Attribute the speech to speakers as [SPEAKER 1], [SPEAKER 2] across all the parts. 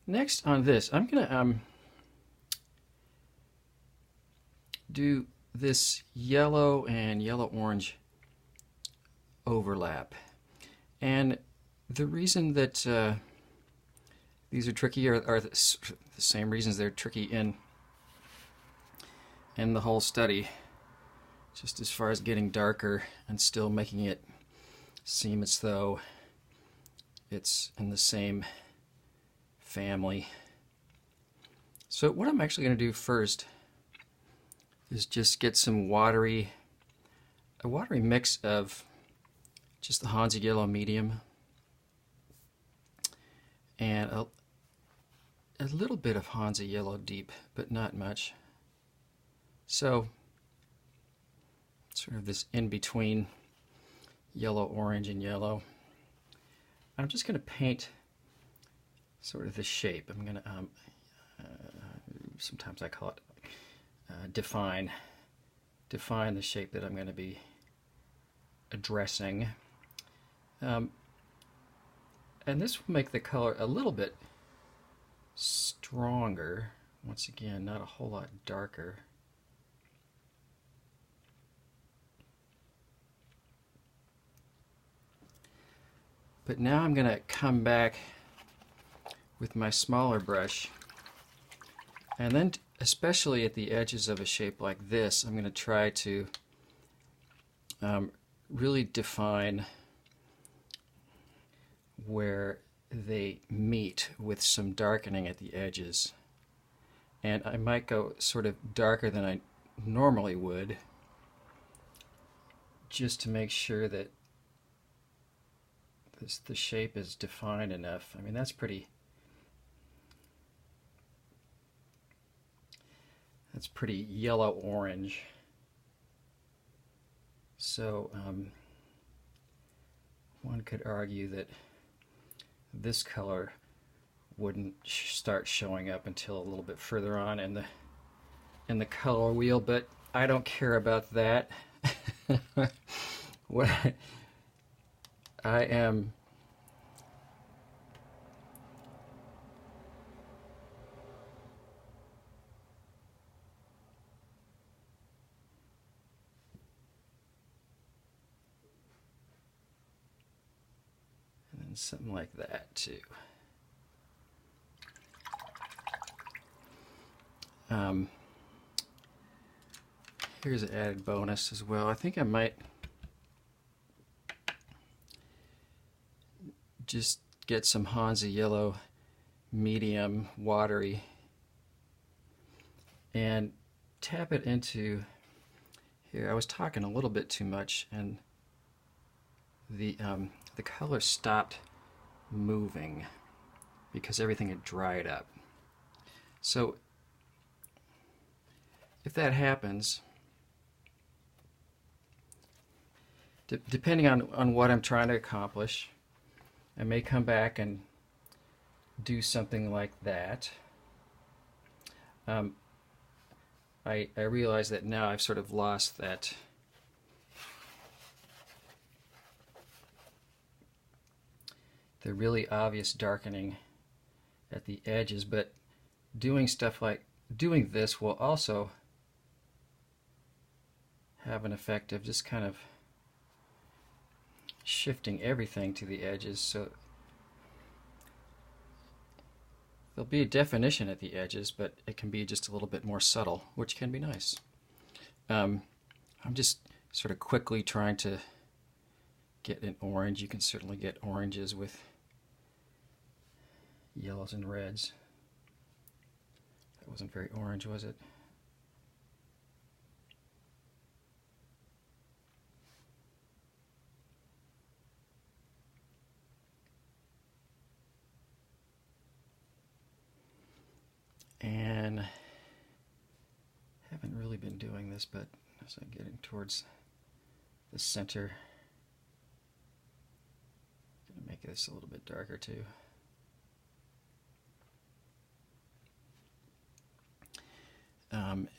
[SPEAKER 1] Next on this, I'm going to do this yellow and yellow-orange overlap. And the reason that these are tricky are the same reasons they're tricky in the whole study, just as far as getting darker and still making it seem as though it's in the same family. So what I'm actually going to do first is just get some a watery mix of just the Hansa Yellow Medium and a little bit of Hansa Yellow Deep, but not much. So sort of this in-between yellow, orange, and yellow. I'm just going to paint sort of the shape. I'm going to, sometimes I call it define the shape that I'm going to be addressing. And this will make the color a little bit stronger. Once again, not a whole lot darker. But now I'm going to come back with my smaller brush, and then especially at the edges of a shape like this, I'm going to try to really define where they meet with some darkening at the edges. And I might go sort of darker than I normally would, just to make sure that the shape is defined enough. I mean, that's pretty yellow-orange. So one could argue that this color wouldn't start showing up until a little bit further on in the color wheel, but I don't care about that. What I am and then something like that too. Here's an added bonus as well. I think I might just get some Hansa Yellow Medium watery and tap it into here. I was talking a little bit too much, and the color stopped moving because everything had dried up. So if that happens, depending on what I'm trying to accomplish, I may come back and do something like that. I realize that now I've sort of lost that the really obvious darkening at the edges, but doing this will also have an effect of just kind of shifting everything to the edges, so there'll be a definition at the edges, but it can be just a little bit more subtle, which can be nice. I'm just sort of quickly trying to get an orange. You can certainly get oranges with yellows and reds. That wasn't very orange, was it? And haven't really been doing this, but as I'm getting towards the center, I'm going to make this a little bit darker too.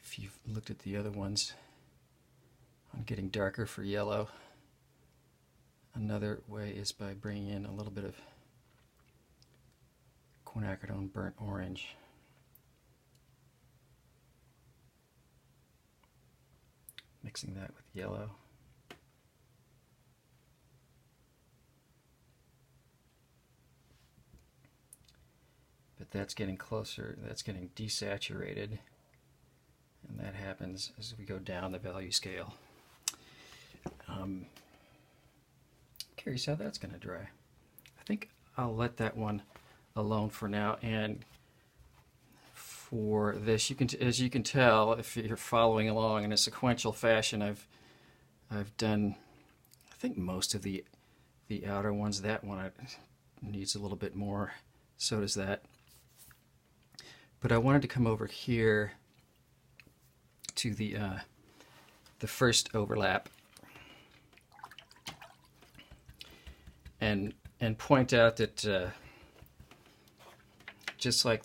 [SPEAKER 1] If you've looked at the other ones on getting darker for yellow, another way is by bringing in a little bit of quinacridone burnt orange. Mixing that with yellow. But that's getting closer, that's getting desaturated, and that happens as we go down the value scale. Curious how that's going to dry. I think I'll let that one alone for now, and for this, as you can tell, if you're following along in a sequential fashion, I've done, I think, most of the outer ones. That one needs a little bit more, so does that. But I wanted to come over here to the first overlap and point out that just like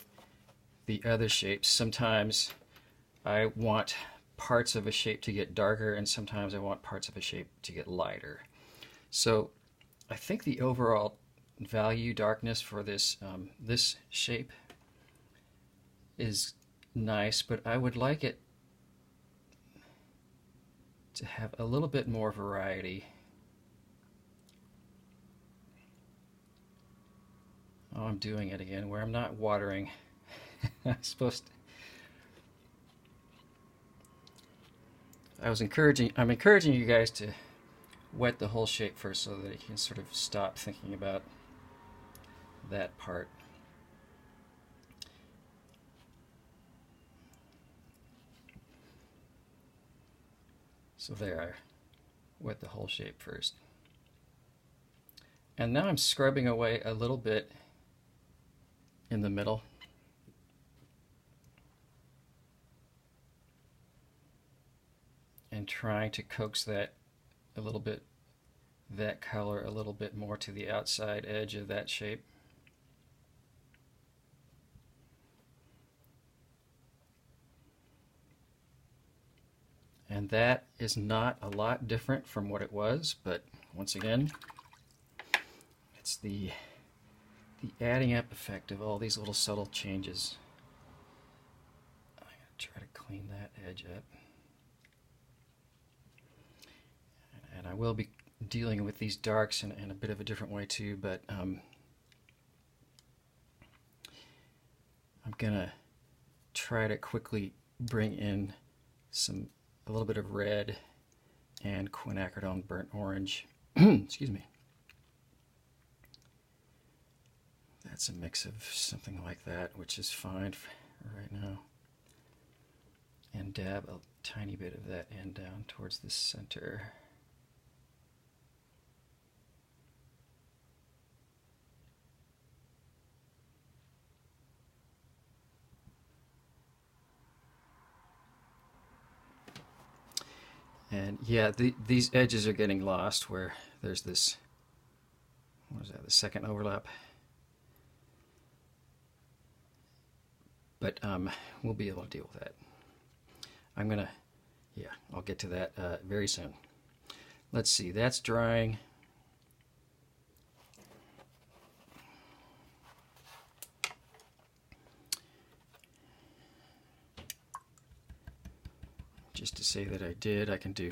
[SPEAKER 1] the other shapes, sometimes I want parts of a shape to get darker, and sometimes I want parts of a shape to get lighter. So I think the overall value darkness for this this shape is nice, but I would like it to have a little bit more variety. Oh, I'm doing it again where I'm not watering. I'm supposed to. I'm encouraging you guys to wet the whole shape first so that you can sort of stop thinking about that part. So there, I wet the whole shape first. And now I'm scrubbing away a little bit in the middle. And trying to coax that a little bit, that color a little bit more to the outside edge of that shape. And that is not a lot different from what it was, but once again, it's the adding up effect of all these little subtle changes. I'm going to try to clean that edge up. And I will be dealing with these darks in a bit of a different way too, but I'm going to try to quickly bring in a little bit of red and quinacridone burnt orange. Excuse me. That's a mix of something like that, which is fine for right now. And dab a tiny bit of that end down towards the center. And yeah, these edges are getting lost where there's this, what is that, the second overlap. But we'll be able to deal with that. I'm gonna, yeah, I'll get to that very soon. Let's see, that's drying. Just to say that I did, I can do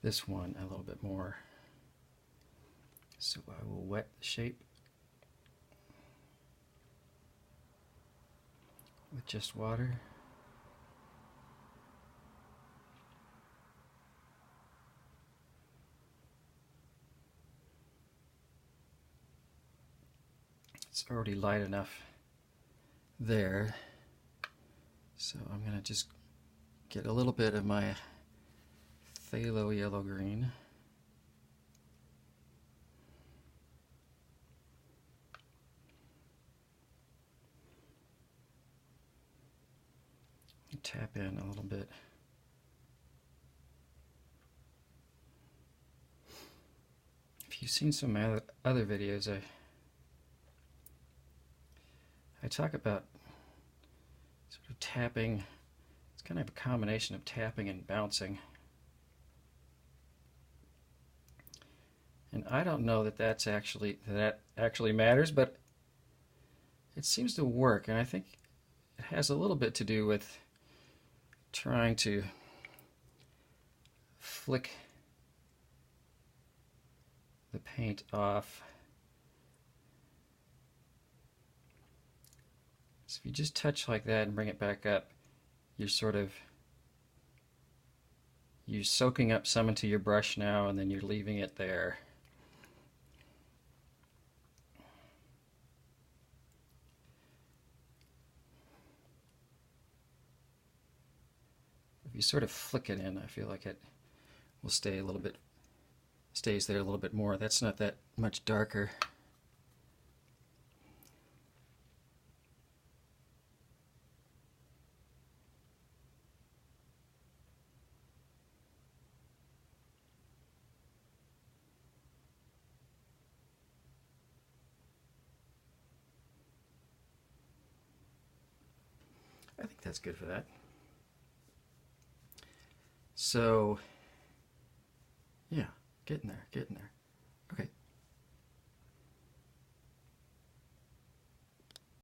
[SPEAKER 1] this one a little bit more. So I will wet the shape with just water. It's already light enough there. So I'm going to just get a little bit of my phthalo yellow green. Tap in a little bit. If you've seen some of my other videos, I talk about sort of tapping. It's kind of a combination of tapping and bouncing. And I don't know that that actually matters, but it seems to work, and I think it has a little bit to do with trying to flick the paint off. So if you just touch like that and bring it back up, you're soaking up some into your brush now, and then you're leaving it there. If you sort of flick it in, I feel like it will stays there a little bit more. That's not that much darker. I think that's good for that. So, yeah, getting there.